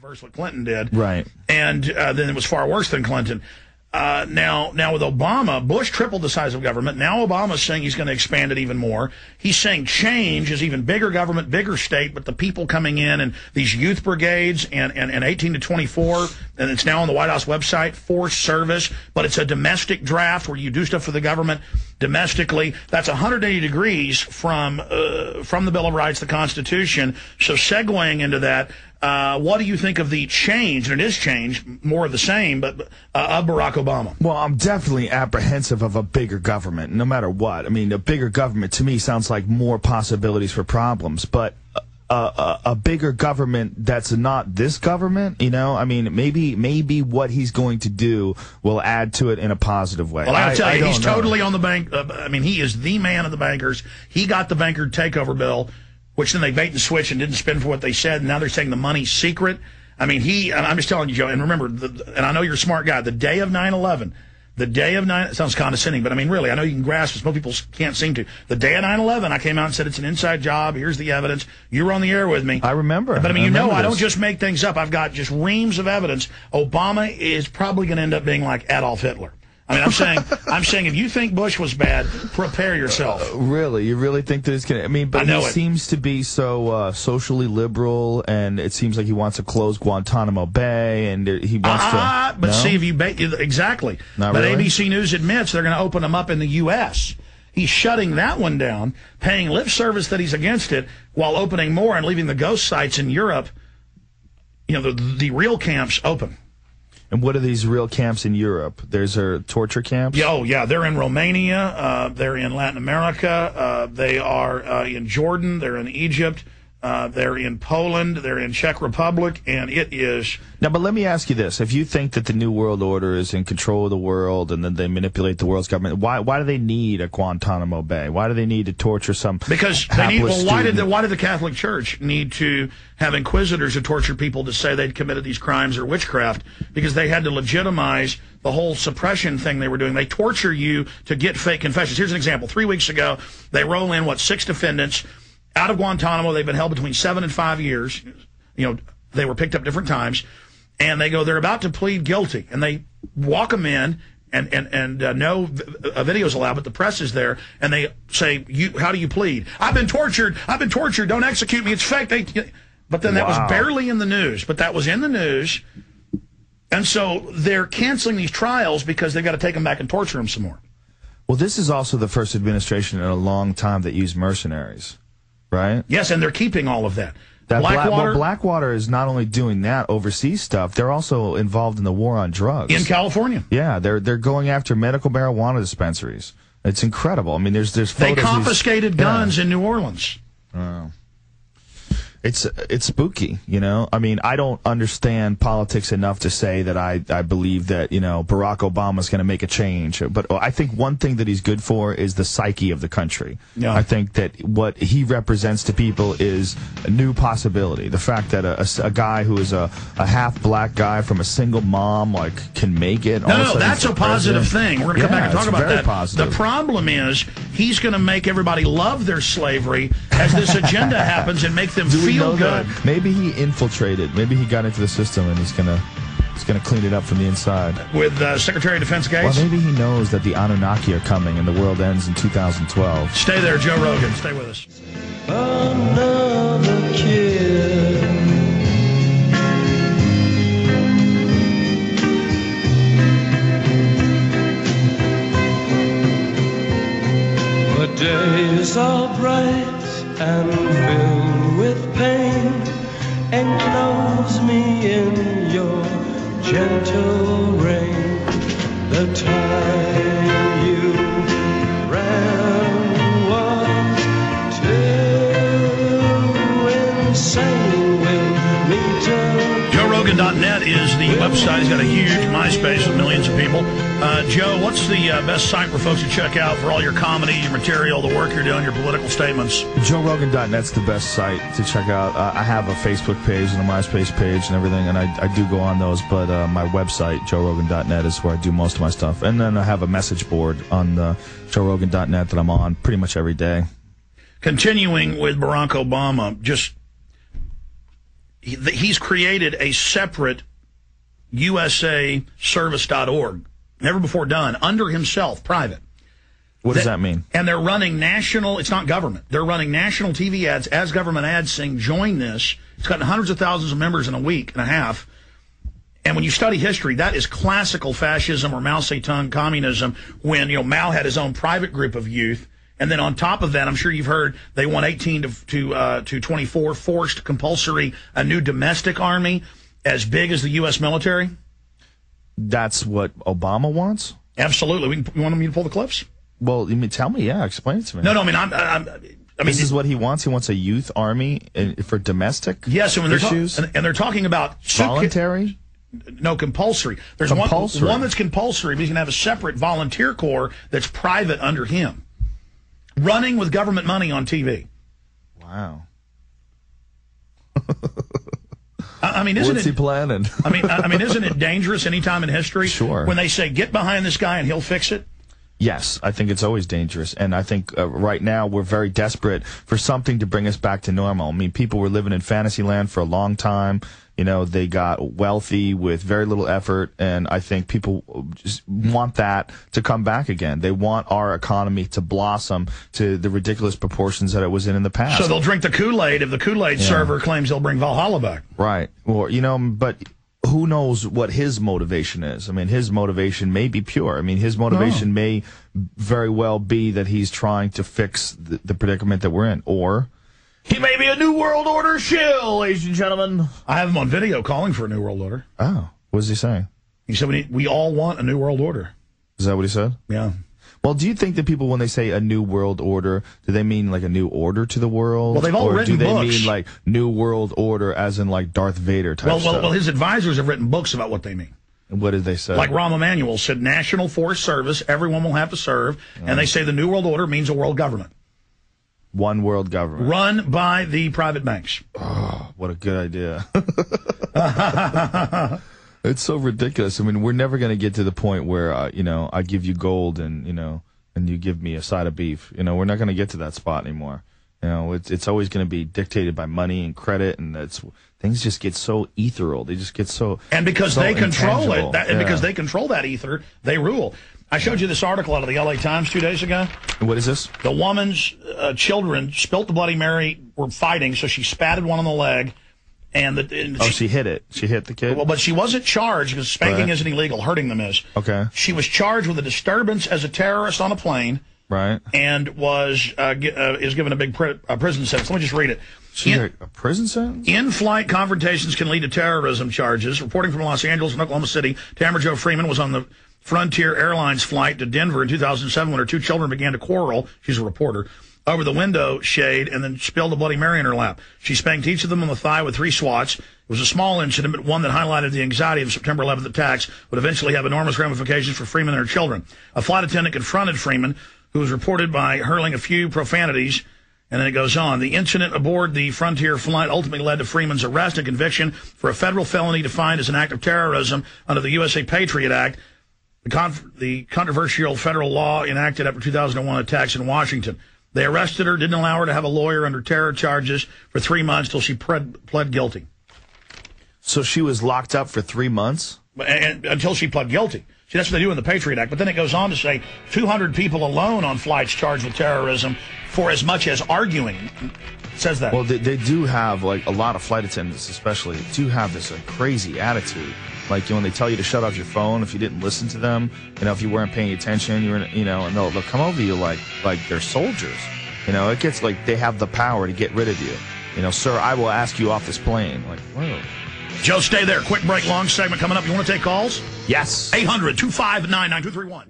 versus what Clinton did. Right. And then it was far worse than Clinton. Now with Obama, Bush tripled the size of government. Now Obama's saying he's going to expand it even more. He's saying change is even bigger government, bigger state, but the people coming in and these youth brigades and 18 to 24, and it's now on the White House website, forced service, but it's a domestic draft where you do stuff for the government domestically. That's 180 degrees from the Bill of Rights, the Constitution. So segueing into that, what do you think of the change, and it is change, more of the same, but of Barack Obama? Well, I'm definitely apprehensive of a bigger government, no matter what. I mean, a bigger government, to me, sounds like more possibilities for problems, but a bigger government that's not this government, you know? I mean, maybe what he's going to do will add to it in a positive way. Well, I'll tell you, he's totally on the bank. I mean, he is the man of the bankers. He got the banker takeover bill, which then they bait and switch and didn't spend for what they said, and now they're saying the money's secret. I mean, I'm just telling you, Joe, and remember, and I know you're a smart guy, the day of 9/11, it sounds condescending, but I mean, really, I know you can grasp this. Most people can't seem to. The day of 9/11, I came out and said it's an inside job. Here's the evidence. You were on the air with me. I remember. But I mean, I don't just make things up. I've got just reams of evidence. Obama is probably going to end up being like Adolf Hitler. I mean, I'm saying if you think Bush was bad, prepare yourself. Really? You really think that it's going to... I mean, but he seems to be so socially liberal, and it seems like he wants to close Guantanamo Bay, and he wants to... But see, if you... Exactly. Not really? ABC News admits they're going to open them up in the U.S. He's shutting that one down, paying lip service that he's against it, while opening more and leaving the ghost sites in Europe, you know, the real camps open. And what are these real camps in Europe? There's torture camps? Oh, yeah. They're in Romania. They're in Latin America. They are in Jordan. They're in Egypt. They're in Poland. They're in Czech Republic. And it is... Now, but let me ask you this. If you think that the New World Order is in control of the world and then they manipulate the world's government, why do they need a Guantanamo Bay? Why do they need to torture some Because they need... Well, why did the Catholic Church need to have inquisitors who tortured people to say they'd committed these crimes or witchcraft? Because they had to legitimize the whole suppression thing they were doing. They torture you to get fake confessions. Here's an example. 3 weeks ago, they roll in, 6 defendants out of Guantanamo. They've been held between 7 and 5 years. You know, they were picked up different times. And they go, they're about to plead guilty. And they walk them in, and no video's allowed, but the press is there. And they say, how do you plead? I've been tortured. Don't execute me. It's fake. But then that was barely in the news. But that was in the news. And so they're canceling these trials because they've got to take them back and torture them some more. Well, this is also the first administration in a long time that used mercenaries, right? Yes, and they're keeping all of that. Blackwater is not only doing that overseas stuff, they're also involved in the war on drugs. In California. Yeah, they're going after medical marijuana dispensaries. It's incredible. I mean, there's photos. They confiscated guns in New Orleans. Oh. It's spooky, you know? I mean, I don't understand politics enough to say that I believe that, you know, Barack Obama's going to make a change. But I think one thing that he's good for is the psyche of the country. Yeah. I think that what he represents to people is a new possibility. The fact that a guy who is a half-black guy from a single mom, can make it. No, that's a positive thing. We're going to come back and talk about that. Positive. The problem is he's going to make everybody love their slavery as this agenda happens and make them feel good. Maybe he infiltrated. Maybe he got into the system and he's gonna clean it up from the inside. With Secretary of Defense Gates? Well, maybe he knows that the Anunnaki are coming and the world ends in 2012. Stay there, Joe Rogan. Stay with us. Another kid. The days are bright and filled with pain, enclose me in your gentle rain. The time you ran was too insane. We'll meet again. JoeRogan.net is the website. He's got a huge MySpace with millions of people. Joe, what's the best site for folks to check out for all your comedy, your material, the work you're doing, your political statements? JoeRogan.net's the best site to check out. I have a Facebook page and a MySpace page and everything, and I do go on those, but my website, JoeRogan.net, is where I do most of my stuff. And then I have a message board on JoeRogan.net that I'm on pretty much every day. Continuing with Barack Obama, he's created a separate USAService.org, never before done, under himself, private. What does that mean? And they're running national, it's not government, they're running national TV ads as government ads saying, join this. It's gotten hundreds of thousands of members in a week and a half. And when you study history, that is classical fascism or Mao Zedong communism, when Mao had his own private group of youth. And then on top of that, I'm sure you've heard they want 18 to 24 forced compulsory, a new domestic army as big as the U.S. military. That's what Obama wants? Absolutely. You want me to pull the clips? Well, you mean, tell me, yeah, explain it to me. No, I mean, this is what he wants. He wants a youth army for domestic issues. And they're talking about voluntary. No, compulsory. There's compulsory. one that's compulsory, but he's going to have a separate volunteer corps that's private under him, running with government money on TV. Wow. I mean, what's he planning? I mean, isn't it dangerous any time in history? Sure. When they say, get behind this guy and he'll fix it? Yes, I think it's always dangerous. And I think right now we're very desperate for something to bring us back to normal. I mean, people were living in fantasy land for a long time. They got wealthy with very little effort. And I think people just want that to come back again. They want our economy to blossom to the ridiculous proportions that it was in the past. So they'll drink the Kool-Aid if the Kool-Aid server claims they'll bring Valhalla back. Right. Well, but who knows what his motivation is? I mean, his motivation may be pure. I mean, his motivation may very well be that he's trying to fix the predicament that we're in. Or he may be a New World Order shill, ladies and gentlemen. I have him on video calling for a New World Order. Oh, what does he say? He said we all want a New World Order. Is that what he said? Yeah. Well, do you think that people, when they say a new world order, do they mean like a new order to the world? Well, they've all written books. Or do they mean like new world order as in like Darth Vader type stuff? Well, his advisors have written books about what they mean. And what did they say? Like Rahm Emanuel said, national force service, everyone will have to serve. And they say the new world order means a world government. One world government. Run by the private banks. Oh, what a good idea. It's so ridiculous. I mean, we're never going to get to the point where, I give you gold and you give me a side of beef. We're not going to get to that spot anymore. It's always going to be dictated by money and credit, and things just get so ethereal. They just get so because they control intangible. it, and because they control that ether, they rule. I showed you this article out of the L.A. Times 2 days ago. What is this? The woman's children spilt the Bloody Mary, were fighting, so she spatted one on the leg. She hit it. She hit the kid? Well, but she wasn't charged because spanking isn't illegal. Hurting them is. Okay. She was charged with a disturbance as a terrorist on a plane. Right. And is given a big prison sentence. Let me just read it. A prison sentence? In-flight confrontations can lead to terrorism charges. Reporting from Los Angeles and Oklahoma City, Tamara Jo Freeman was on the Frontier Airlines flight to Denver in 2007 when her two children began to quarrel. She's a reporter. Over the window shade and then spilled a Bloody Mary in her lap. She spanked each of them on the thigh with 3 swats. It was a small incident, but one that highlighted the anxiety of September 11th attacks would eventually have enormous ramifications for Freeman and her children. A flight attendant confronted Freeman, who was reported by hurling a few profanities, and then it goes on. The incident aboard the Frontier flight ultimately led to Freeman's arrest and conviction for a federal felony defined as an act of terrorism under the USA Patriot Act, the controversial federal law enacted after 2001 attacks in Washington. They arrested her, didn't allow her to have a lawyer under terror charges for 3 months till she pled guilty. So she was locked up for 3 months? Until she pled guilty. See, that's what they do in the Patriot Act. But then it goes on to say 200 people alone on flights charged with terrorism for as much as arguing. It says that. Well, they do have, like, a lot of flight attendants especially, do have this crazy attitude. Like, when they tell you to shut off your phone if you didn't listen to them, if you weren't paying attention, and they'll come over you like they're soldiers. It gets like they have the power to get rid of you. Sir, I will ask you off this plane. Like, whoa. Joe, stay there. Quick break, long segment coming up. You want to take calls? Yes. 800-259-9231.